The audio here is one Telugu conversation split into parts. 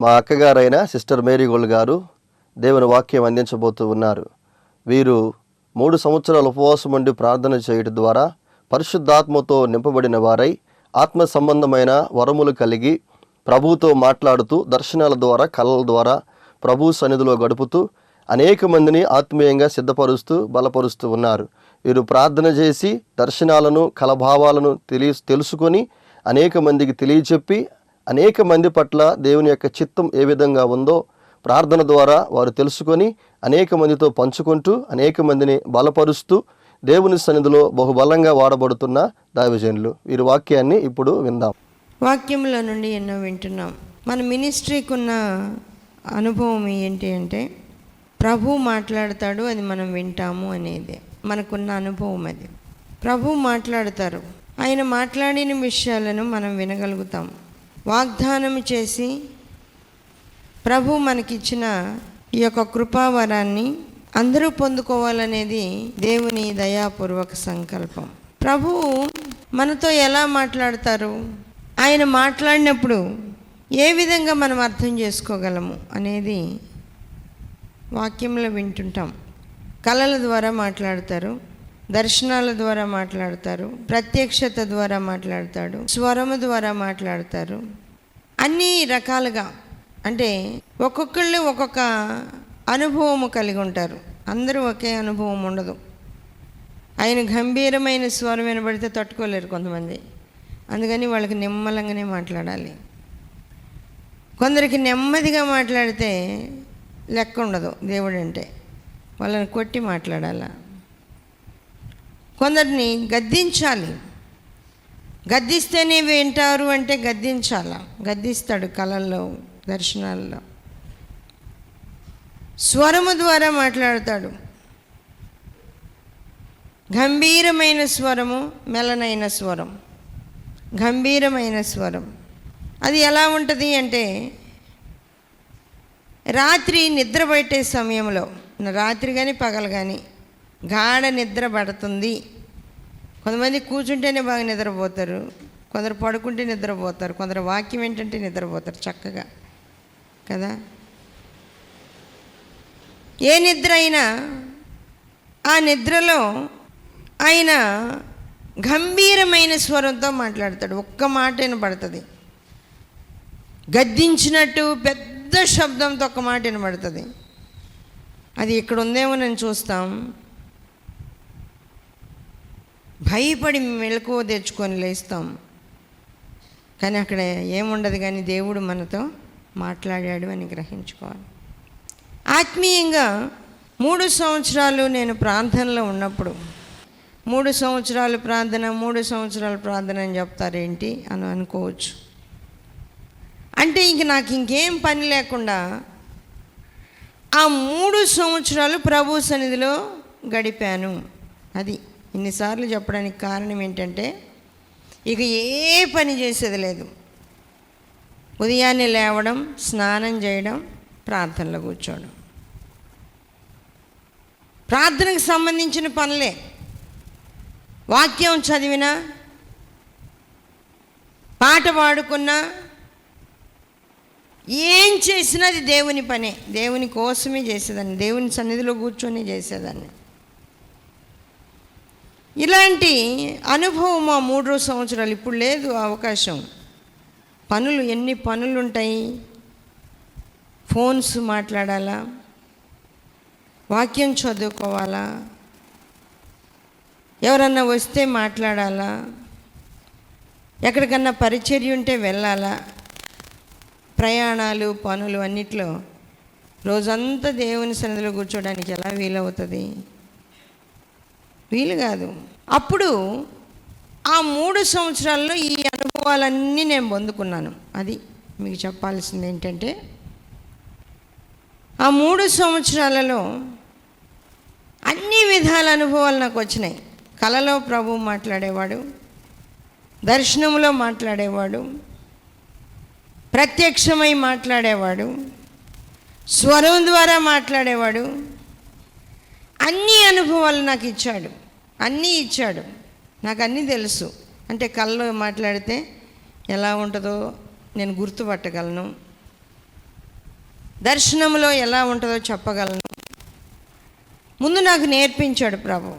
మా అక్కగారైన సిస్టర్ మేరీ గోల్డ్ గారు దేవుని వాక్యం అందించబోతూ ఉన్నారు. వీరు 3 సంవత్సరాల ఉపవాసం ఉండి ప్రార్థన చేయడం ద్వారా పరిశుద్ధాత్మతో నింపబడిన వారై ఆత్మ సంబంధమైన వరములు కలిగి ప్రభువుతో మాట్లాడుతూ దర్శనాల ద్వారా కళల ద్వారా ప్రభు సన్నిధిలో గడుపుతూ అనేక మందిని ఆత్మీయంగా సిద్ధపరుస్తూ బలపరుస్తూ ఉన్నారు. వీరు ప్రార్థన చేసి దర్శనాలను కలభావాలను తెలుసుకొని అనేక మందికి తెలియచెప్పి అనేక మంది పట్ల దేవుని యొక్క చిత్తం ఏ విధంగా ఉందో ప్రార్థన ద్వారా వారు తెలుసుకొని అనేక మందితో పంచుకుంటూ అనేక మందిని బలపరుస్తూ దేవుని సన్నిధిలో బహుబలంగా వాడబడుతున్న దైవజనులు. వీరి వాక్యాన్ని ఇప్పుడు విందాం. వాక్యంలో నుండి ఎన్నో వింటున్నాం. మన మినిస్ట్రీకి ఉన్న అనుభవం ఏంటి అంటే ప్రభు మాట్లాడతాడు, అది మనం వింటాము అనేది మనకున్న అనుభవం. అది ప్రభు మాట్లాడతారు, ఆయన మాట్లాడిన విషయాలను మనం వినగలుగుతాం. వాగ్దానం చేసి ప్రభు మనకిచ్చిన ఈ యొక్క కృపావరాన్ని అందరూ పొందుకోవాలనేది దేవుని దయాపూర్వక సంకల్పం. ప్రభు మనతో ఎలా మాట్లాడతారు, ఆయన మాట్లాడినప్పుడు ఏ విధంగా మనం అర్థం చేసుకోగలము అనేది వాక్యంలో వింటుంటాం. కళల ద్వారా మాట్లాడతారు, దర్శనాల ద్వారా మాట్లాడతారు, ప్రత్యక్షత ద్వారా మాట్లాడతాడు, స్వరము ద్వారా మాట్లాడతారు. అన్ని రకాలుగా అంటే ఒక్కొక్కళ్ళు ఒక్కొక్క అనుభవము కలిగి ఉంటారు. అందరూ ఒకే అనుభవం ఉండదు. ఆయన గంభీరమైన స్వరం వినబడితే తట్టుకోలేరు కొంతమంది, అందుకని వాళ్ళకి నిమ్మలంగానే మాట్లాడాలి. కొందరికి నెమ్మదిగా మాట్లాడితే లెక్క ఉండదు, దేవుడు అంటే వాళ్ళని కొట్టి మాట్లాడాలా. కొందరిని గద్దించాలి, గద్దిస్తేనే వింటారు అంటే గద్దించాలా. గద్దిస్తాడు కళల్లో దర్శనాల్లో. స్వరము ద్వారా మాట్లాడతాడు, గంభీరమైన స్వరము, మెలనైన స్వరం, గంభీరమైన స్వరం. అది ఎలా ఉంటుంది అంటే రాత్రి నిద్ర పట్టే సమయంలో, రాత్రి కానీ పగలు కానీ గాఢ నిద్ర పడుతుంది. కొంతమంది కూర్చుంటేనే బాగా నిద్రపోతారు, కొందరు పడుకుంటే నిద్రపోతారు, కొందరు వాక్యం ఏంటంటే నిద్రపోతారు చక్కగా కదా. ఏ నిద్ర అయినా ఆ నిద్రలో ఆయన గంభీరమైన స్వరంతో మాట్లాడతాడు. ఒక్క మాట వినపడుతుంది, గద్దించినట్టు పెద్ద శబ్దంతో ఒక్క మాట వినపడుతుంది. అది ఇక్కడ ఉందేమో నేను చూస్తాం, భయపడి మెలకువ తెచ్చుకొని లేస్తాం. కానీ అక్కడ ఏముండదు, కానీ దేవుడు మనతో మాట్లాడాడు అని గ్రహించుకోవాలి. ఆత్మీయంగా 3 సంవత్సరాలు నేను ప్రార్థనలో ఉన్నప్పుడు, 3 సంవత్సరాలు ప్రార్థన 3 సంవత్సరాలు ప్రార్థన అని చెప్తారేంటి అని అనుకోవచ్చు. అంటే నాకు ఇంకేం పని లేకుండా ఆ 3 సంవత్సరాలు ప్రభు సన్నిధిలో గడిపాను. అది ఇన్నిసార్లు చెప్పడానికి కారణం ఏంటంటే ఇక ఏ పని చేసేది లేదు. ఉదయాన్నే లేవడం, స్నానం చేయడం, ప్రార్థనలో కూర్చోవడం, ప్రార్థనకు సంబంధించిన పనులే. వాక్యం చదివినా, పాట పాడుకున్నా, ఏం చేసినా అది దేవుని పనే, దేవుని కోసమే చేసేదాన్ని, దేవుని సన్నిధిలో కూర్చొని చేసేదాన్ని. ఇలాంటి అనుభవం ఆ 3 సంవత్సరాలు. ఇప్పుడు లేదు అవకాశం. పనులు, ఎన్ని పనులు ఉంటాయి. ఫోన్స్ మాట్లాడాలా, వాక్యం చదువుకోవాలా, ఎవరన్నా వస్తే మాట్లాడాలా, ఎక్కడికన్నా పరిచర్య ఉంటే వెళ్ళాలా, ప్రయాణాలు, పనులు అన్నిట్లో రోజంతా దేవుని సన్నిధిలో కూర్చోడానికి ఎలా వీలవుతుంది? వీలు కాదు. అప్పుడు ఆ 3 సంవత్సరాల్లో ఈ అనుభవాలన్నీ నేను పొందుకున్నాను. అది మీకు చెప్పాల్సింది ఏంటంటే ఆ 3 సంవత్సరాలలో అన్ని విధాల అనుభవాలు నాకు వచ్చినాయి. కలలో ప్రభు మాట్లాడేవాడు, దర్శనంలో మాట్లాడేవాడు, ప్రత్యక్షమై మాట్లాడేవాడు, స్వరం ద్వారా మాట్లాడేవాడు. అన్ని అనుభవాలు నాకు ఇచ్చాడు, అన్నీ ఇచ్చాడు. నాకు అన్నీ తెలుసు. అంటే కళ్ళలో మాట్లాడితే ఎలా ఉంటుందో నేను గుర్తుపట్టగలను. దర్శనంలో ఎలా ఉంటుందో చెప్పగలను. ముందు నాకు నేర్పించాడు ప్రభు.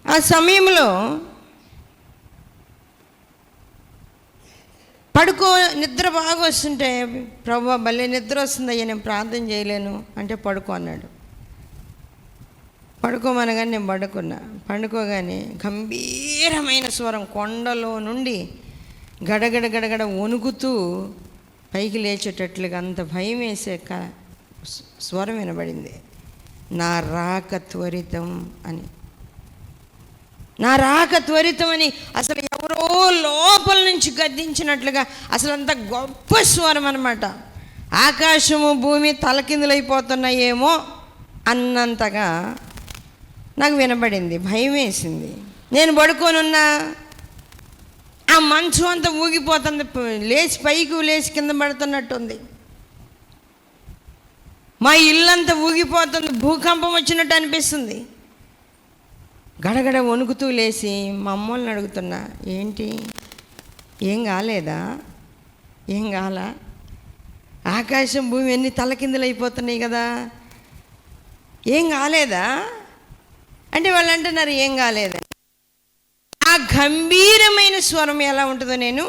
ఆ సమయంలో నిద్ర బాగా వస్తుంటే, ప్రభు భలే నిద్ర వస్తుందయ్యా, నేను ప్రార్థన చేయలేను అంటే పడుకో అన్నాడు. పడుకోమనగానే నేను పండుకోగానే గంభీరమైన స్వరం కొండలో నుండి గడగడ గడగడ వణుకుతూ పైకి లేచేటట్లుగా అంత భయం వేసే స్వరం వినబడింది. నా రాక త్వరితం అని, నా రాక త్వరితం అని. అసలు ఎవరో లోపల నుంచి గద్దించినట్లుగా, అసలు అంత గొప్ప స్వరం అన్నమాట. ఆకాశము భూమి తలకిందులైపోతున్నాయేమో అన్నంతగా నాకు వినబడింది. భయం వేసింది. నేను పడుకోనున్నా, ఆ మంచం అంతా ఊగిపోతుంది, లేచి పైకి లేచి కింద పడుతున్నట్టుంది. మా ఇల్లంతా ఊగిపోతుంది, భూకంపం వచ్చినట్టు అనిపిస్తుంది. గడగడ వణుకుతూ లేచి మా అమ్మోళ్ళని అడుగుతున్నా, ఏంటి ఏం కాలేదా, ఏం కాలా, ఆకాశం భూమి అన్నీ తలకిందులు అయిపోతున్నాయి కదా, ఏం కాలేదా అంటే వాళ్ళు అంటున్నారు ఏం కాలేదని. ఆ గంభీరమైన స్వరం ఎలా ఉంటుందో నేను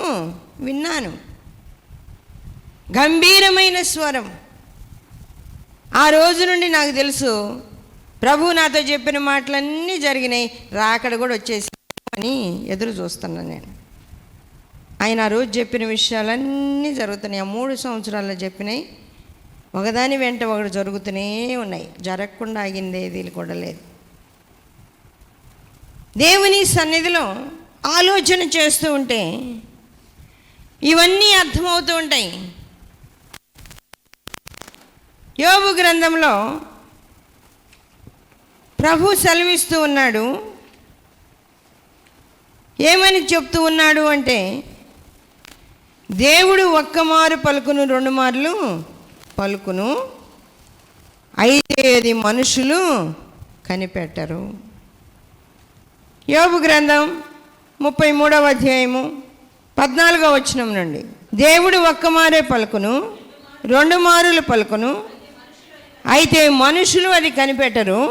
విన్నాను. గంభీరమైన స్వరం. ఆ రోజు నుండి నాకు తెలుసు, ప్రభు నాతో చెప్పిన మాటలన్నీ జరిగినాయి, రాకడ కూడా వచ్చేసి అని ఎదురు చూస్తున్నాను నేను. ఆయన ఆ రోజు చెప్పిన విషయాలన్నీ జరుగుతున్నాయి. ఆ 3 సంవత్సరాల్లో చెప్పినాయి, ఒకదాని వెంట ఒకటి జరుగుతూనే ఉన్నాయి. జరగకుండా ఆగింది ఏది కూడా లేదు. దేవుని సన్నిధిలో ఆలోచన చేస్తూ ఉంటే ఇవన్నీ అర్థమవుతూ ఉంటాయి. యోబు గ్రంథంలో ప్రభు సెలవిస్తూ ఉన్నాడు. ఏమని చెప్తూ ఉన్నాడు అంటే, దేవుడు ఒక్కమారు పలుకును, 2 మార్లు పలుకును, అయితే అది మనుషులు కనిపెట్టరు. యోబు గ్రంథం 33వ అధ్యాయము 14వ వచనం నుండి, దేవుడు ఒక్కమారే పలుకును, 2 మారులు పలుకును, అయితే మనుషులు అది కనిపెట్టరు.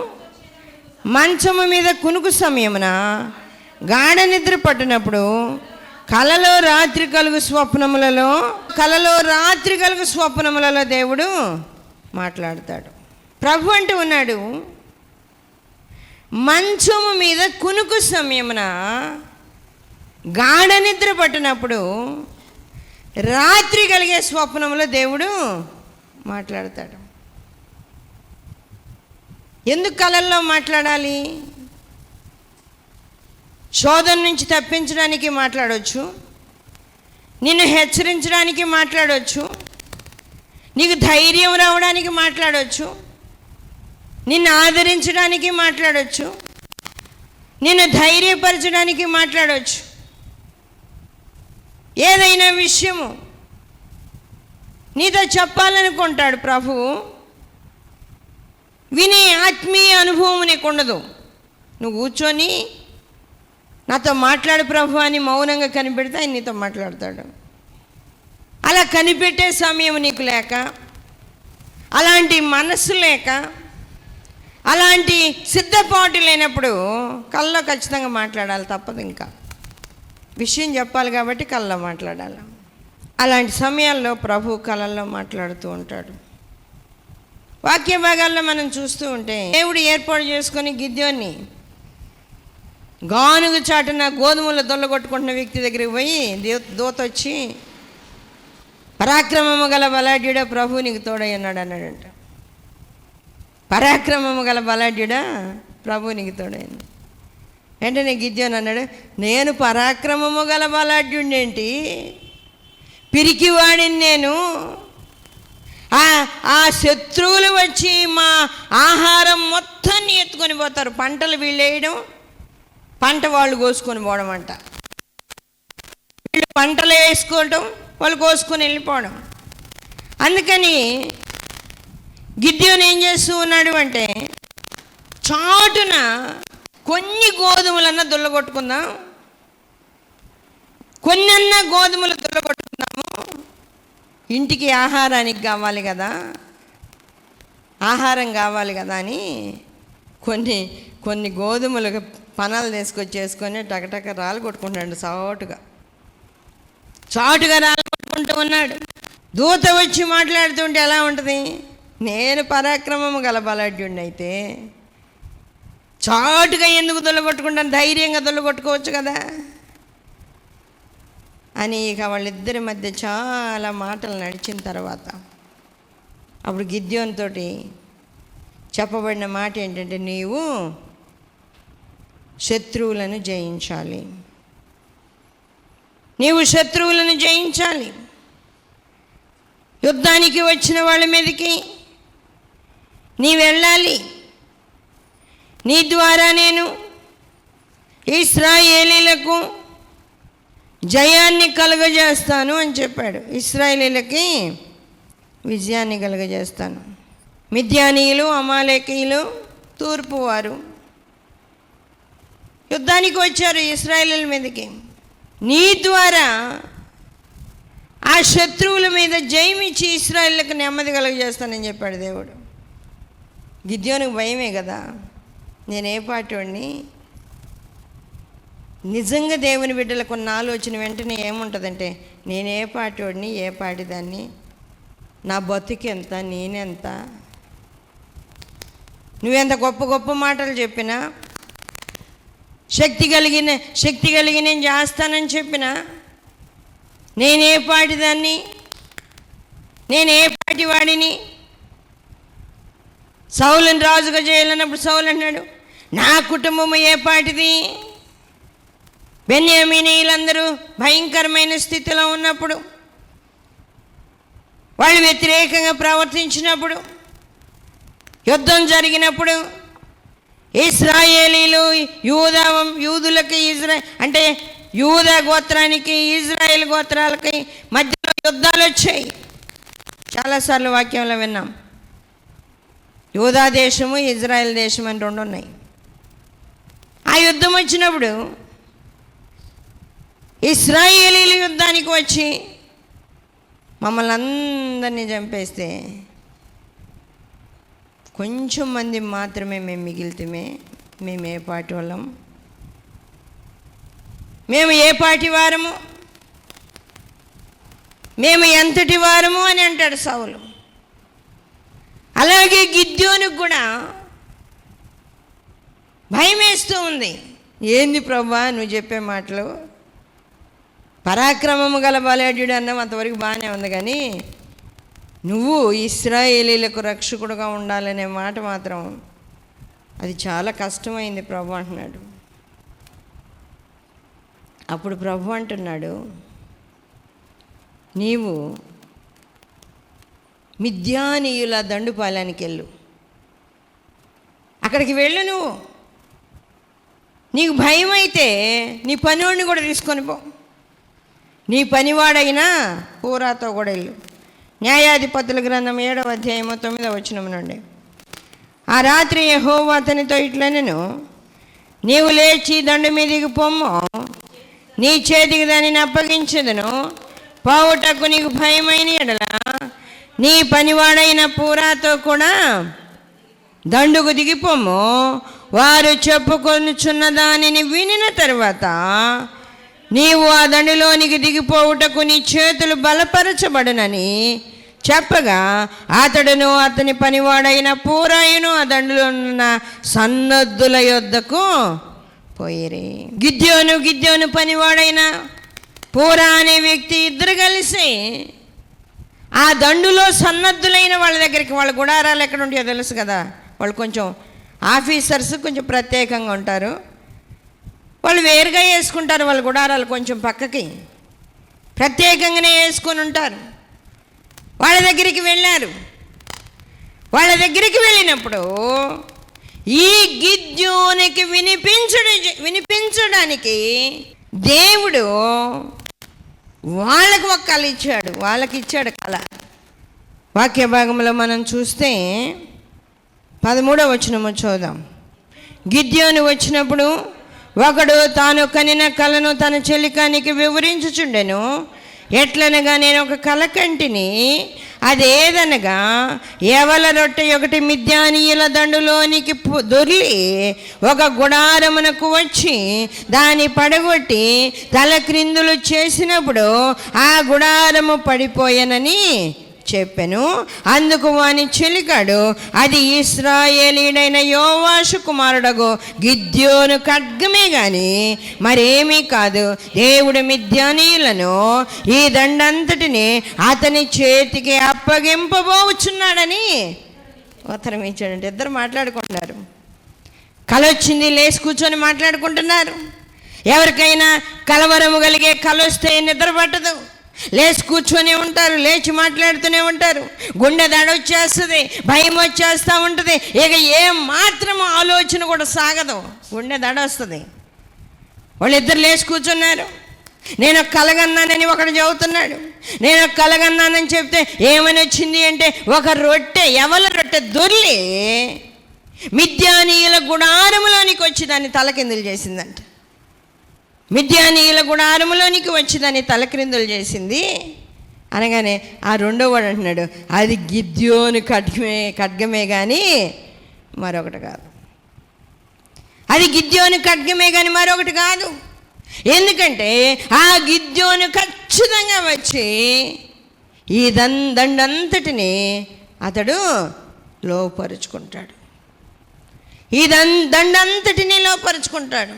మంచము మీద కునుకు సమయమున గాఢ నిద్ర పట్టినప్పుడు కలలో రాత్రి కలుగు స్వప్నములలో దేవుడు మాట్లాడతాడు. ప్రభు అంటూ ఉన్నాడు, మంచము మీద కునుకు సమయమున గాఢ నిద్ర పట్టినప్పుడు రాత్రి కలిగే స్వప్నంలో దేవుడు మాట్లాడతాడు. ఎందుకు కలల్లో మాట్లాడాలి? శోధన నుంచి తప్పించడానికి మాట్లాడవచ్చు, నిన్ను హెచ్చరించడానికి మాట్లాడవచ్చు, నీకు ధైర్యం రావడానికి మాట్లాడవచ్చు, నిన్ను ఆదరించడానికి మాట్లాడవచ్చు, నిన్ను ధైర్యపరచడానికి మాట్లాడవచ్చు. ఏదైనా విషయము నీతో చెప్పాలనుకుంటాడు ప్రభువు. వినే ఆత్మీయ అనుభవం నీకు ఉండదు. నువ్వు కూర్చొని నాతో మాట్లాడు ప్రభు అని మౌనంగా కనిపెడితే ఆయన నీతో మాట్లాడతాడు. అలా కనిపెట్టే సమయం నీకు లేక, అలాంటి మనస్సు లేక, అలాంటి సిద్ధపాటు లేనప్పుడు కళ్ళలో ఖచ్చితంగా మాట్లాడాలి, తప్పదు. ఇంకా విషయం చెప్పాలి కాబట్టి కళ్ళలో మాట్లాడాలి. అలాంటి సమయాల్లో ప్రభు కళల్లో మాట్లాడుతూ ఉంటాడు. వాక్య భాగాల్లో మనం చూస్తూ ఉంటే, దేవుడు ఏర్పాటు చేసుకొని గిద్యోన్ని గానుగు చాటున గోధుమలు దొల్లగొట్టుకుంటున్న వ్యక్తి దగ్గరికి పోయి దూత వచ్చి, పరాక్రమము గల బలాఢ్యుడా, ప్రభు నీకు తోడై ఉన్నాడు అన్నాడంట. పరాక్రమము గల బలాఢ్యుడా, ప్రభు నీకు తోడైంది. వెంటనే గిద్యోని అన్నాడు, నేను పరాక్రమము గల బలాఢ్యుడిని ఏంటి, పిరికివాడిని నేను. ఆ శత్రువులు వచ్చి మా ఆహారం మొత్తాన్ని ఎత్తుకొని పోతారు. పంటలు వీళ్ళు వేయడం, పంట వాళ్ళు కోసుకొని పోవడం అంట. వీళ్ళు పంటలు వేసుకోవడం, వాళ్ళు కోసుకొని వెళ్ళిపోవడం. అందుకని గిద్యోని ఏం చేస్తూ ఉన్నాడు అంటే, చాటున కొన్ని గోధుమలన్నా దుల్లగొట్టుకుందాం, కొన్నన్నా గోధుమలు దుల్లగొట్టుకుందాము, ఇంటికి ఆహారానికి కావాలి కదా, ఆహారం కావాలి కదా అని కొన్ని గోధుమలు పనాలు తీసుకొచ్చేసుకొని టకటక రాళ్ళు కొట్టుకుంటాడు. చాటుగా రాళ్ళు కొట్టుకుంటూ ఉన్నాడు. దూత వచ్చి మాట్లాడుతుంటే ఎలా ఉంటుంది? నేను పరాక్రమము గల బలాఢ్యుడిని అయితే చాటుగా ఎందుకు దొల్లగొట్టుకుంటాను, ధైర్యంగా దొల్లగొట్టుకోవచ్చు కదా అని ఇక వాళ్ళిద్దరి మధ్య చాలా మాటలు నడిచిన తర్వాత అప్పుడు గిద్యోనుతో చెప్పబడిన మాట ఏంటంటే, నీవు శత్రువులను జయించాలి, నీవు శత్రువులను జయించాలి. యుద్ధానికి వచ్చిన వాళ్ళ మీదకి నీ వెళ్ళాలి, నీ ద్వారా నేను ఇశ్రాయేలీలకు జయాన్ని కలుగజేస్తాను అని చెప్పాడు. ఇశ్రాయేలీలకి విజయాన్ని కలుగజేస్తాను. మిద్యానీయులు, అమాలేకీయులు, తూర్పు వారు యుద్ధానికి వచ్చారు ఇశ్రాయేలీల మీదకి. నీ ద్వారా ఆ శత్రువుల మీద జయమిచ్చి ఇశ్రాయేలులకు నెమ్మది కలుగజేస్తానని చెప్పాడు దేవుడు. గిద్యోనుకు భయమే కదా, నేనే పాటోడిని. నిజంగా దేవుని బిడ్డలకు ఉన్న ఆలోచన వెంటనే ఏముంటుందంటే, నేనే పాటోడిని, ఏ పాటిదాన్ని, నా బతుకెంత, నేనెంత, నువ్వెంత గొప్ప గొప్ప మాటలు చెప్పినా, శక్తి కలిగి నేను చేస్తానని చెప్పినా, నేనే పాటిదాన్ని, నేనే పాటి వాడిని. సౌలుని రాజుగా చేయాలన్నప్పుడు సౌలు అన్నాడు, నా కుటుంబము ఏ పాటిది. బెన్యామీనీయులందరూ భయంకరమైన స్థితిలో ఉన్నప్పుడు, వాళ్ళు వ్యతిరేకంగా ప్రవర్తించినప్పుడు, యుద్ధం జరిగినప్పుడు ఇశ్రాయేలీలు యూదులకి అంటే యూదా గోత్రానికి ఇజ్రాయేల్ గోత్రాలకి మధ్యలో యుద్ధాలు వచ్చాయి. చాలాసార్లు వాక్యంలో విన్నాం. యూదా దేశము, ఇజ్రాయెల్ దేశం అని రెండు ఉన్నాయి. ఆ యుద్ధం వచ్చినప్పుడు ఇశ్రాయేలీలు యుద్ధానికి వచ్చి మమ్మల్ని అందరినీ చంపేస్తే కొంచెం మంది మాత్రమే మేము మిగిలితమే. మేము ఏ పాటి వాళ్ళం, మేము ఏ పాటి వారము, మేము ఎంతటి వారము అని అంటాడు సౌలు. అలాగే గిద్యోనుకు కూడా భయం వేస్తూ ఉంది. ఏంది ప్రభువా నువ్వు చెప్పే మాటలు, పరాక్రమము గల బలాఢ్యుడు అన్నావు, అంతవరకు బాగానే ఉంది, కానీ నువ్వు ఇశ్రాయేలీలకు రక్షకుడుగా ఉండాలనే మాట మాత్రం అది చాలా కష్టమైంది ప్రభు అంటున్నాడు. అప్పుడు ప్రభు అంటున్నాడు, నీవు మిద్యానీయుల దండుపాలెనికి వెళ్ళు, అక్కడికి వెళ్ళు. నువ్వు నీకు భయం అయితే నీ పనివాడిని కూడా తీసుకొని పో, నీ పనివాడైనా పూరాతో కూడా వెళ్ళు. న్యాయాధిపతుల గ్రంథం 7వ అధ్యాయము 9వ వచనం నుండి. ఆ రాత్రి యెహోవా అతనితో ఇట్లనెను, నీవు లేచి దండు మీదికి పొమ్ము, నీ చేతికి దానిని అప్పగించదును. పోవుటకు నీకు భయమైన ఎడల నీ పనివాడైన పూరాతో కూడా దండుకు దిగిపోము. వారు చెప్పుకొనుచున్న దానిని వినిన తరువాత నీవు ఆ దండులోనికి దిగిపోవుటకు నీ చేతులు బలపరచబడునని చెప్పగా అతడును అతని పనివాడైన పూరాయును ఆ దండులో ఉన్న సన్నద్ధుల యొద్దకు పోయిరి. గిద్యోను పనివాడైన పూరా అనే వ్యక్తి ఇద్దరు కలిసి ఆ దండులో సన్నద్ధులైన వాళ్ళ దగ్గరికి, వాళ్ళ గుడారాలు ఎక్కడ ఉంటాయో తెలుసు కదా, వాళ్ళు కొంచెం ఆఫీసర్స్ కొంచెం ప్రత్యేకంగా ఉంటారు, వాళ్ళు వేరుగా వేసుకుంటారు, వాళ్ళ గుడారాలు కొంచెం పక్కకి ప్రత్యేకంగానే వేసుకొని ఉంటారు. వాళ్ళ దగ్గరికి వెళ్ళారు. వాళ్ళ దగ్గరికి వెళ్ళినప్పుడు ఈ గిద్యోనికి వినిపించడానికి దేవుడు వాళ్ళకు ఒక కళ ఇచ్చాడు, వాళ్ళకి ఇచ్చాడు కళ. వాక్య భాగంలో మనం చూస్తే 13వ వచనము చూద్దాం. గిద్యోను వచ్చినప్పుడు ఒకడు తాను కనిన కలను తన చెలికానికి వివరించుచుండెను. ఎట్లనగా నేను ఒక కల కంటిని, అదేదనగా యవల రొట్టె ఒకటి మిద్యానీయుల దండులోనికి దొర్లి ఒక గుడారమునకు వచ్చి దాన్ని పడగొట్టి తలక్రిందులు చేసినప్పుడు ఆ గుడారము పడిపోయెనని చెప్పెను. అందుకు వాని చెలికాడు, అది ఇశ్రాయేలీయుడైన యోవాషు కుమారుడగు గిద్యోను ఖడ్గమే గాని మరేమీ కాదు. దేవుడు మిద్యానీయులను ఈ దండంతటిని అతని చేతికి అప్పగింపబోచున్నాడని ఉత్తరం ఇచ్చాడంటే. ఇద్దరు మాట్లాడుకుంటున్నారు. కల వచ్చింది, లేచి కూర్చొని మాట్లాడుకుంటున్నారు. ఎవరికైనా కలవరము కలిగే కల వస్తే నిద్ర పట్టదు, లేచి కూర్చొని ఉంటారు, లేచి మాట్లాడుతూనే ఉంటారు. గుండె దడ వచ్చేస్తుంది, భయం వచ్చేస్తూ ఉంటుంది. ఇక ఏం మాత్రం ఆలోచన కూడా సాగదు, గుండె దడ వస్తుంది. వాళ్ళిద్దరు లేచి కూర్చున్నారు. నేను కలగన్నానని ఒకడు చెబుతున్నాడు. నేను కలగన్నానని చెప్తే ఏమని వచ్చింది అంటే, ఒక రొట్టె, యవల రొట్టె దొర్లి మిద్యానీయుల గుడారములోనికి వచ్చి దాన్ని తలకిందులు చేసిందంట. మిద్యానీయుల గుడారములోనికి వచ్చి దాన్ని తలక్రిందులు చేసింది అనగానే ఆ రెండో వాడు అంటున్నాడు, అది గిద్యోను ఖడ్గమే కానీ మరొకటి కాదు. అది గిద్యోను ఖడ్గమే కానీ మరొకటి కాదు. ఎందుకంటే ఆ గిద్యోను ఖచ్చితంగా వచ్చి ఈ దండంతటిని అతడు లోపరుచుకుంటాడు. ఈ దండంతటిని లోపరుచుకుంటాడు.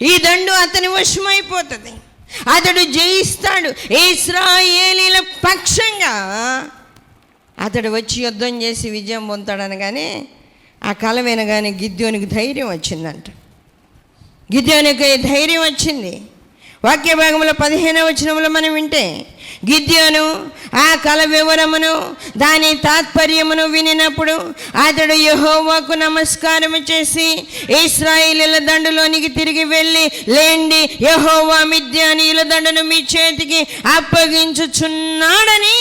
ఈ దండు అతని వశమైపోతుంది. అతడు జయిస్తాడు. ఇశ్రాయేలీల పక్షంగా అతడు వచ్చి యుద్ధం చేసి విజయం పొందుతాడనగానే ఆ కల వినగానే గిద్యోనికి ధైర్యం వచ్చిందంట. గిద్యోనికి ధైర్యం వచ్చింది. వాక్య భాగంలో 15వ వచనంలో మనం వింటే, గిద్యోను ఆ కల వివరమును దాని తాత్పర్యమును వినినప్పుడు అతడు యెహోవాకు నమస్కారము చేసి ఇశ్రాయేలీయుల దండులోనికి తిరిగి వెళ్ళి, లేండి, యెహోవా మిద్యానీయుల దండును మీ చేతికి అప్పగించుచున్నాడని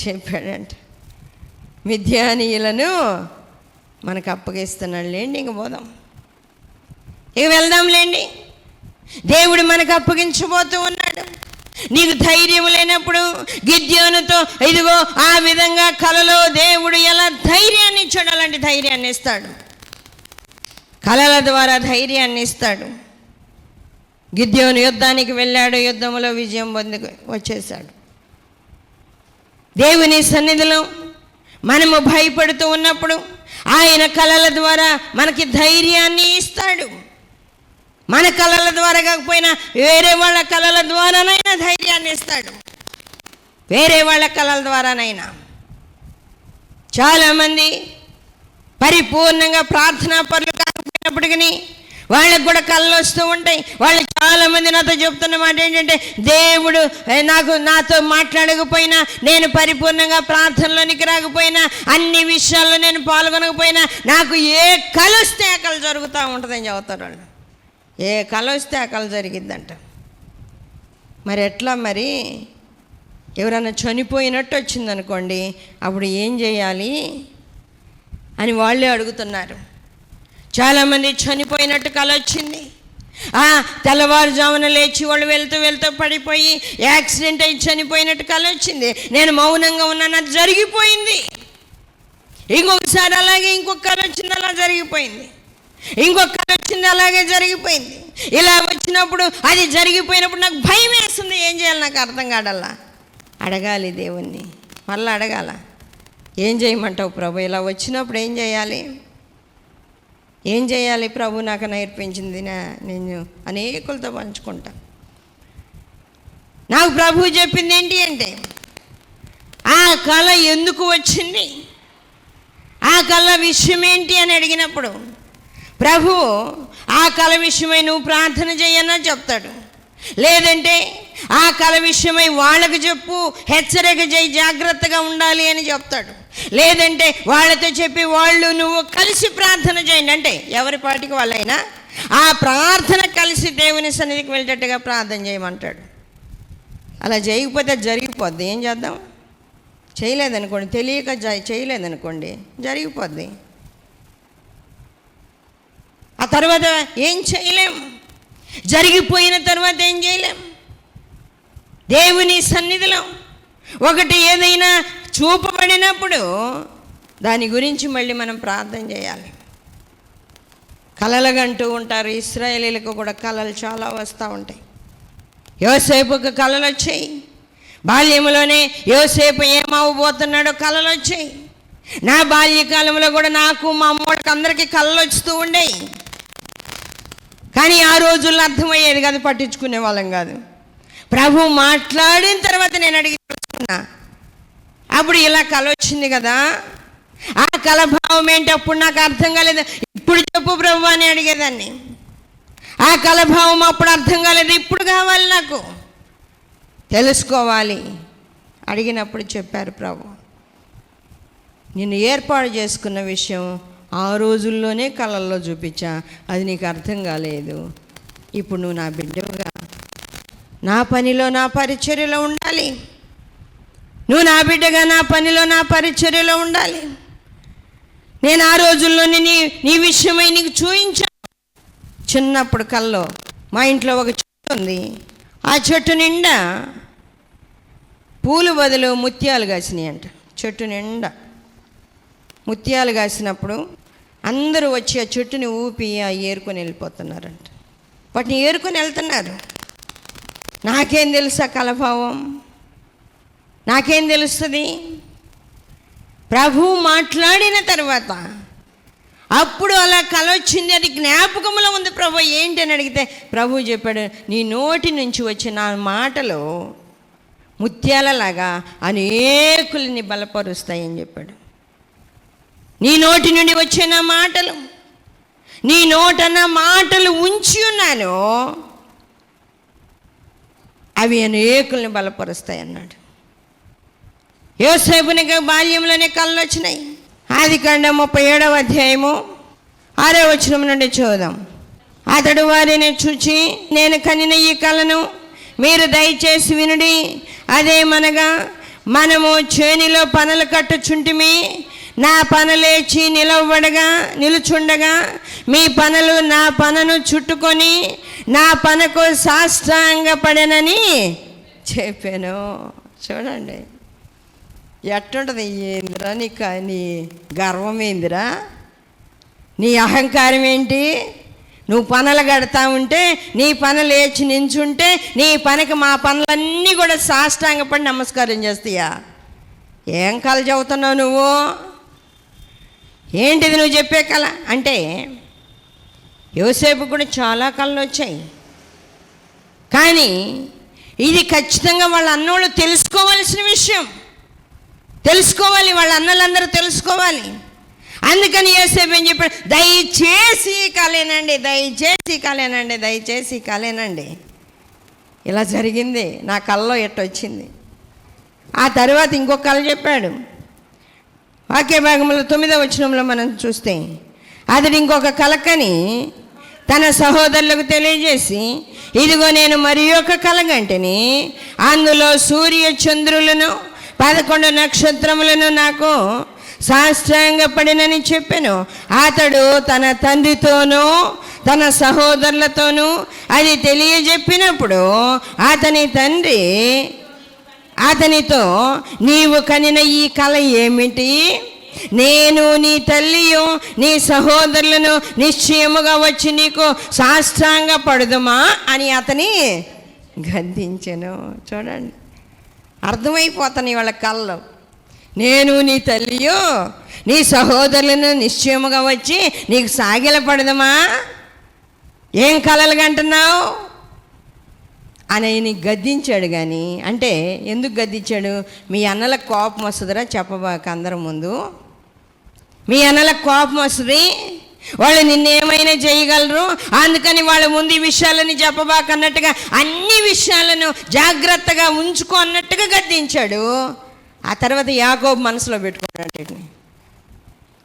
చెప్పాడంట. మిద్యానీయులను మనకు అప్పగిస్తున్నాడు, లేండి, ఇంక పోదాం, ఇక వెళ్దాం, లేండి, దేవుడు మనకు అప్పగించబోతూ ఉన్నాడు. నీకు ధైర్యం లేనప్పుడు గిద్యోనుతో ఇదిగో ఆ విధంగా కలలో దేవుడు ఎలా ధైర్యాన్ని ఇచ్చాడు, అలాంటి ధైర్యాన్ని ఇస్తాడు. కలల ద్వారా ధైర్యాన్ని ఇస్తాడు. గిద్యోను యుద్ధానికి వెళ్ళాడు, యుద్ధంలో విజయం పొంది వచ్చేసాడు. దేవుని సన్నిధిలో మనము భయపడుతూ ఉన్నప్పుడు ఆయన కలల ద్వారా మనకి ధైర్యాన్ని ఇస్తాడు. మన కళల ద్వారా కాకపోయినా వేరే వాళ్ళ కళల ద్వారానైనా ధైర్యాన్ని ఇస్తాడు. వేరే వాళ్ళ కళల ద్వారానైనా. చాలామంది పరిపూర్ణంగా ప్రార్థనా పరులు కాకపోయినప్పటికీ వాళ్ళకు కూడా కళ్ళు వస్తూ ఉంటాయి. వాళ్ళు చాలామంది నాతో చెప్తున్న మాట ఏంటంటే, దేవుడు నాతో మాట్లాడకపోయినా, నేను పరిపూర్ణంగా ప్రార్థనలోనికి రాకపోయినా, అన్ని విషయాల్లో నేను పాల్గొనకపోయినా, నాకు ఏ కళ వస్తే ఆ కళ జరుగుతూ ఉంటుందని చెబుతారు వాళ్ళు. ఏ కళ వస్తే ఆ కళ జరిగిద్దంట. మరి ఎట్లా? మరి ఎవరైనా చనిపోయినట్టు వచ్చిందనుకోండి, అప్పుడు ఏం చేయాలి అని వాళ్ళే అడుగుతున్నారు. చాలామంది చనిపోయినట్టు కళ వచ్చింది. తెల్లవారుజామున లేచి వాళ్ళు వెళ్తూ పడిపోయి యాక్సిడెంట్ అయి చనిపోయినట్టు కళ వచ్చింది. నేను మౌనంగా ఉన్నాను, అది జరిగిపోయింది. ఇంకొకసారి అలాగే ఇంకొక కళ వచ్చింది, అలా జరిగిపోయింది. ఇంకొక కళ వచ్చింది, అలాగే జరిగిపోయింది. ఇలా వచ్చినప్పుడు, అది జరిగిపోయినప్పుడు నాకు భయం వేస్తుంది. ఏం చేయాలి నాకు అర్థం కాడల్లా. అడగాలి దేవుణ్ణి, మళ్ళీ అడగాల. ఏం చేయమంటావు ప్రభు? ఇలా వచ్చినప్పుడు ఏం చేయాలి? ఏం చేయాలి ప్రభు? నాకు నేర్పించింది నేను అనేకులతో పంచుకుంటా. నాకు ప్రభు చెప్పింది ఏంటి అంటే, ఆ కళ ఎందుకు వచ్చింది, ఆ కళ విషయం ఏంటి అని అడిగినప్పుడు ప్రభు ఆ కళ విషయమై నువ్వు ప్రార్థన చేయన్నా చెప్తాడు. లేదంటే ఆ కళ విషయమై వాళ్ళకు చెప్పు, హెచ్చరిక చేయి, జాగ్రత్తగా ఉండాలి అని చెప్తాడు. లేదంటే వాళ్ళతో చెప్పి నువ్వు కలిసి ప్రార్థన చేయండి, అంటే ఎవరి పాటికి వాళ్ళైనా ఆ ప్రార్థన కలిసి దేవుని సన్నిధికి వెళ్ళేటట్టుగా ప్రార్థన చేయమంటాడు. అలా చేయకపోతే జరిగిపోద్ది. ఏం చేద్దాం? చేయలేదనుకోండి, తెలియక చేయలేదనుకోండి, జరిగిపోద్ది. ఆ తర్వాత ఏం చేయలేం. జరిగిపోయిన తర్వాత ఏం చేయలేం. దేవుని సన్నిధిలో ఒకటి ఏదైనా చూపబడినప్పుడు దాని గురించి మళ్ళీ మనం ప్రార్థన చేయాలి. కలలుగంటూ ఉంటారు. ఇశ్రాయేలీలకు కూడా కలలు చాలా వస్తూ ఉంటాయి. యోసేపుకు కలలు వచ్చాయి. బాల్యంలోనే యోసేపు ఏమవ్వబోతున్నాడో కలలు వచ్చాయి. నా బాల్యకాలంలో కూడా నాకు మా అమ్మోళ్ళకి అందరికీ కలలు వస్తూ ఉండేవి. కానీ ఆ రోజుల్లో అర్థమయ్యేది కాదు, పట్టించుకునే వాళ్ళం కాదు. ప్రభు మాట్లాడిన తర్వాత నేను అడిగి తెలుసుకున్నా. అప్పుడు ఇలా కల వచ్చింది కదా, ఆ కలభావం ఏంటి అప్పుడు నాకు అర్థం కాలేదు. ఇప్పుడు చెప్పు ప్రభు అని అడిగేదాన్ని. ఆ కలభావం అప్పుడు అర్థం కాలేదు, ఇప్పుడు కావాలి, నాకు తెలుసుకోవాలి. అడిగినప్పుడు చెప్పారు ప్రభు, నిన్ను ఏర్పాటు చేసుకున్న విషయం ఆ రోజుల్లోనే కళల్లో చూపించా, అది నీకు అర్థం కాలేదు. ఇప్పుడు నువ్వు నా బిడ్డవుగా నా పనిలో నా పరిచర్యలో ఉండాలి. నువ్వు నా బిడ్డగా నా పనిలో నా పరిచర్యలో ఉండాలి. నేను ఆ రోజుల్లోనే నీ విషయమై నీకు చూయించాను. చిన్నప్పుడు కల్లో మా ఇంట్లో ఒక చెట్టు ఉంది. ఆ చెట్టు నిండా పూలు బదులు ముత్యాలు కాసినాయి అంట. చెట్టు నిండా ముత్యాలు కాసినప్పుడు అందరూ వచ్చి ఆ చెట్టుని ఊపి ఏరుకొని వెళ్ళిపోతున్నారంట. వాటిని ఏరుకొని వెళ్తున్నారు. నాకేం తెలుసా కలభావం? నాకేం తెలుస్తుంది? ప్రభు మాట్లాడిన తర్వాత అప్పుడు అలా కల వచ్చింది. అది జ్ఞాపకంలో ఉంది. ప్రభు ఏంటి అని అడిగితే ప్రభు చెప్పాడు, నీ నోటి నుంచి వచ్చిన మాటలు ముత్యాలలాగా అనేకుల్ని బలపరుస్తాయని చెప్పాడు. నీ నోటి నుండి వచ్చిన మాటలు, నీ నోటన మాటలు ఉంచి ఉన్నాను, అవి అనేకుల్ని బలపరుస్తాయి అన్నాడు. యోసేపునికి బాల్యంలోనే కళ్ళు వచ్చినాయి. ఆదికాండం 37వ అధ్యాయము 6వ వచనం నుండి చూద్దాం. అతడు వారిని చూచి, నేను కనిన ఈ కలను మీరు దయచేసి వినుడి. అదేమనగా, మనము చేనిలో పనులు కట్టుచుంటిమి, నా పన లేచి నిలుచుండగా మీ పనులు నా పనను చుట్టుకొని నా పనకు సాష్టాంగపడెనని చెప్పాను. చూడండి ఎట్టుంటుంది. ఏందిరా నీ గర్వం ఏందిరా? నీ అహంకారం ఏంటి? నువ్వు పనులు కడతా ఉంటే, నీ పనులు లేచి నించుంటే, నీ పనికి మా పనులన్నీ కూడా సాష్టాంగపడి నమస్కారం చేస్తాయా? ఏం కళ చెబుతున్నావు నువ్వు? ఏంటిది నువ్వు చెప్పే కళ అంటే? యోసేపు కూడా చాలా కళలు వచ్చాయి. కానీ ఇది ఖచ్చితంగా వాళ్ళ అన్నోళ్ళు తెలుసుకోవాల్సిన విషయం. తెలుసుకోవాలి, వాళ్ళ అన్నలందరూ తెలుసుకోవాలి. అందుకని యోసేపు ఏం చెప్పాడు, దయచేసి కలేనండి, దయచేసి కలేనండి, దయచేసి కలేనండి. ఇలా జరిగింది, నా కల్లో ఎట్టొచ్చింది. ఆ తర్వాత ఇంకొక కళ చెప్పాడు. వాక్య భాగంలో 9వ వచనంలో మనం చూస్తే, అతడు ఇంకొక కలకని తన సహోదరులకు తెలియజేసి, ఇదిగో నేను మరి ఒక కలగంటిని, అందులో సూర్య చంద్రులను 11 నక్షత్రములను నాకు సాష్టాంగపడినని చెప్పాను. అతడు తన తండ్రితోనూ తన సహోదరులతోనూ అది తెలియజెప్పినప్పుడు అతని తండ్రి అతనితో, నీవు కనిన ఈ కల ఏమిటి? నేను నీ తల్లియు నీ సహోదరులను నిశ్చయముగా వచ్చి నీకు సాష్టాంగ పడుదుమా అని అతని గద్దించెను. చూడండి, అర్థమైపోతాను వాళ్ళ కళ్ళు. నేను నీ తల్లియో నీ సహోదరులను నిశ్చయముగా వచ్చి నీకు సాగిల పడదమా? ఏం కలలు కంటున్నావు అని నీకు గద్దించాడు. కానీ అంటే ఎందుకు గద్దించాడు? మీ అన్నలకు కోపం వస్తుందిరా, చెప్పబాక అందరి ముందు. మీ అన్నలకు కోపం వస్తుంది, వాళ్ళు నిన్నేమైనా చేయగలరు, అందుకని వాళ్ళ ముందు ఈ విషయాలని చెప్పబాక అన్నట్టుగా, అన్ని విషయాలను జాగ్రత్తగా ఉంచుకో అన్నట్టుగా గద్దించాడు. ఆ తర్వాత యాకోబు మనసులో పెట్టుకున్నాడు,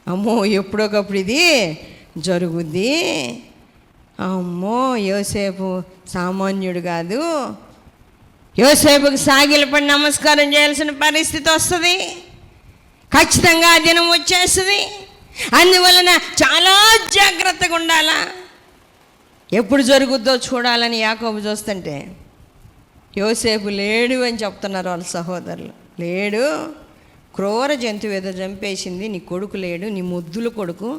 అమ్మో ఎప్పుడొకప్పుడు ఇది జరుగుద్ది, అమ్మో యోసేపు సామాన్యుడు కాదు, యోసేపుకి సాగిలపడి నమస్కారం చేయాల్సిన పరిస్థితి వస్తుంది, ఖచ్చితంగా ఆ దినం వచ్చేస్తుంది. అందువలన చాలా జాగ్రత్తగా ఉండాలా, ఎప్పుడు జరుగుద్దో చూడాలని యాకోబు చూస్తుంటే యోసేపు లేడు అని చెప్తున్నారు వాళ్ళ సహోదరులు. లేడు, క్రూర జంతువు ఏదో చంపేసింది, నీ కొడుకు లేడు, నీ ముద్దుల కొడుకు,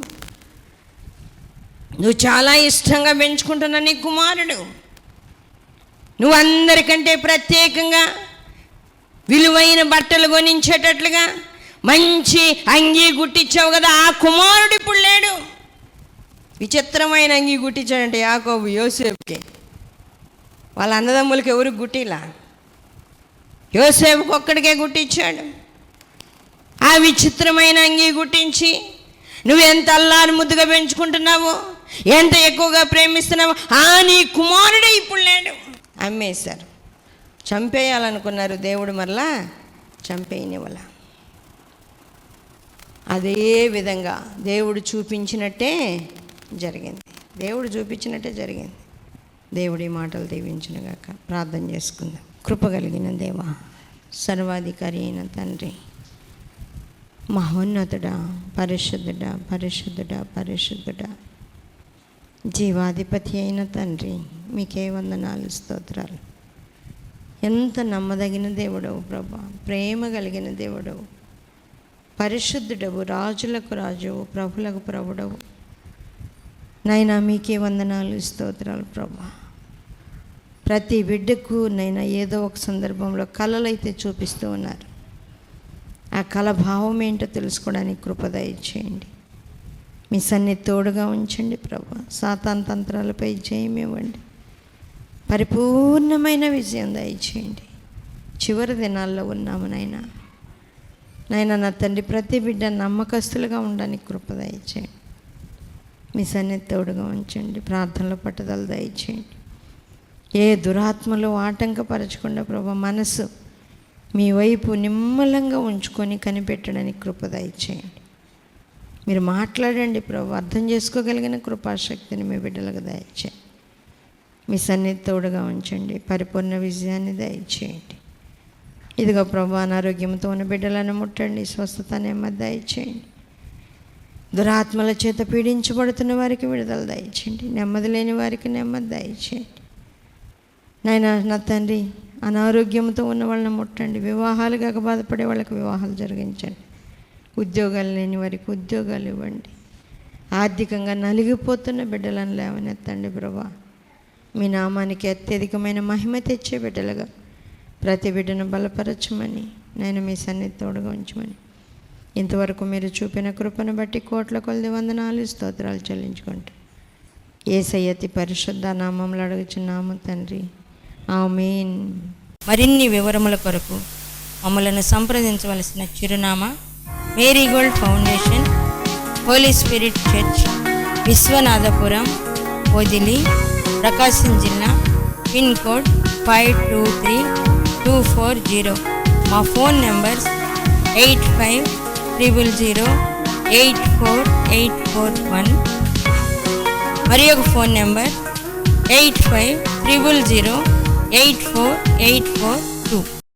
నువ్వు చాలా ఇష్టంగా పెంచుకుంటున్నా నీ కుమారుడు, నువ్వు అందరికంటే ప్రత్యేకంగా విలువైన బట్టలు కొనించేటట్లుగా మంచి అంగీ గుట్టించావు కదా, ఆ కుమారుడు ఇప్పుడు లేడు. విచిత్రమైన అంగీ గుట్టించాడంటే యాకోబు యోసేపుకి. వాళ్ళ అన్నదమ్ములకి ఎవరికి గుట్టిలా, యోసేపుకి ఒక్కడికే గుట్టించాడు. ఆ విచిత్రమైన అంగీ గుట్టించి నువ్వు ఎంత అల్లారు ముద్దుగా పెంచుకుంటున్నావో, ఎంత ఎక్కువగా ప్రేమిస్తున్నావో, నీ కుమారుడే ఇప్పుడు లేడు. అమ్మేశారు, చంపేయాలనుకున్నారు, దేవుడు మరలా చంపేయనివ్వాల. అదే విధంగా దేవుడు చూపించినట్టే జరిగింది, దేవుడు చూపించినట్టే జరిగింది. దేవుడి మాటలు దీవించునుగాక. ప్రార్థన చేసుకుందాం. కృప కలిగిన దేవా, సర్వాధికారి అయిన తండ్రి, మహోన్నతుడా, పరిశుద్ధుడా, పరిశుద్ధుడా, పరిశుద్ధుడా, జీవాధిపతి అయిన తండ్రి, మీకే వందనాలు, స్తోత్రాలు. ఎంత నమ్మదగిన దేవుడవు ప్రభా, ప్రేమ కలిగిన దేవుడవు, పరిశుద్ధుడవు, రాజులకు రాజువు, ప్రభులకు ప్రభుడవు. నైనా మీకే వందనాలు, స్తోత్రాలు ప్రభా. ప్రతి బిడ్డకు నైనా ఏదో ఒక సందర్భంలో కళలు అయితే చూపిస్తూ ఉన్నారు. ఆ కళ భావం ఏంటో తెలుసుకోవడానికి కృప దయచేయండి. మీ సన్నిధి తోడుగా ఉంచండి ప్రభా. సాతాను తంత్రాలపై జయమివ్వండి. పరిపూర్ణమైన విజయం దయచేయండి. చివరి దినాల్లో ఉన్నాము నాయనా. నా తండ్రి, ప్రతి బిడ్డ నమ్మకస్తులుగా ఉండడానికి కృప దయచేయండి. మీ సన్నిధి తోడుగా ఉంచండి. ప్రార్థనలో పట్టుదల దయచేయండి. ఏ దురాత్మలు ఆటంకపరచకుండా ప్రభా, మనసు మీ వైపు నిమ్మలంగా ఉంచుకొని కనిపెట్టడానికి కృప దయచేయండి. మీరు మాట్లాడండి ప్రభు, అర్థం చేసుకోగలిగిన కృపాశక్తిని మీ బిడ్డలకు దయచేయండి. మీ సన్నిధి తోడుగా ఉంచండి. పరిపూర్ణ విజయాన్ని దయచేయండి. ఇదిగో ప్రభు, అనారోగ్యంతో ఉన్న బిడ్డలను ముట్టండి, స్వస్థత నెమ్మది దయచేయండి. దురాత్మల చేత పీడించబడుతున్న వారికి విడుదల దయచేయండి. నెమ్మది లేని వారికి నెమ్మది దయచేయండి. నాయనా, నా తండ్రి, అనారోగ్యంతో ఉన్న వాళ్ళని ముట్టండి. వివాహాలు కాక బాధపడే వాళ్ళకి వివాహాలు జరిగించండి. ఉద్యోగాలు లేని వారికి ఉద్యోగాలు ఇవ్వండి. ఆర్థికంగా నలిగిపోతున్న బిడ్డలను లేవనెత్తండి ప్రభా. మీ నామానికి అత్యధికమైన మహిమ తెచ్చే బిడ్డలుగా ప్రతి బిడ్డను బలపరచమని, నేను మీ సన్నిధి తోడుగా ఉంచమని, ఇంతవరకు మీరు చూపిన కృపను బట్టి కోట్ల కొలది వందనాలు, స్తోత్రాలు చెల్లించుకుంటూ యేసయ్య అతి పరిశుద్ధ నామంలో అడుగుచున్నాము తండ్రి, ఆమేన్. మరిన్ని వివరముల కొరకు మమ్మలను సంప్రదించవలసిన చిరునామా: marigold foundation, Holy Spirit church, Vishwanathapuram, Podili, Prakasam జిల్లా, పిన్ కోడ్ 523240. మా ఫోన్ నెంబర్స్ 8500084841, మరి ఒక ఫోన్ నెంబర్ 8500084842.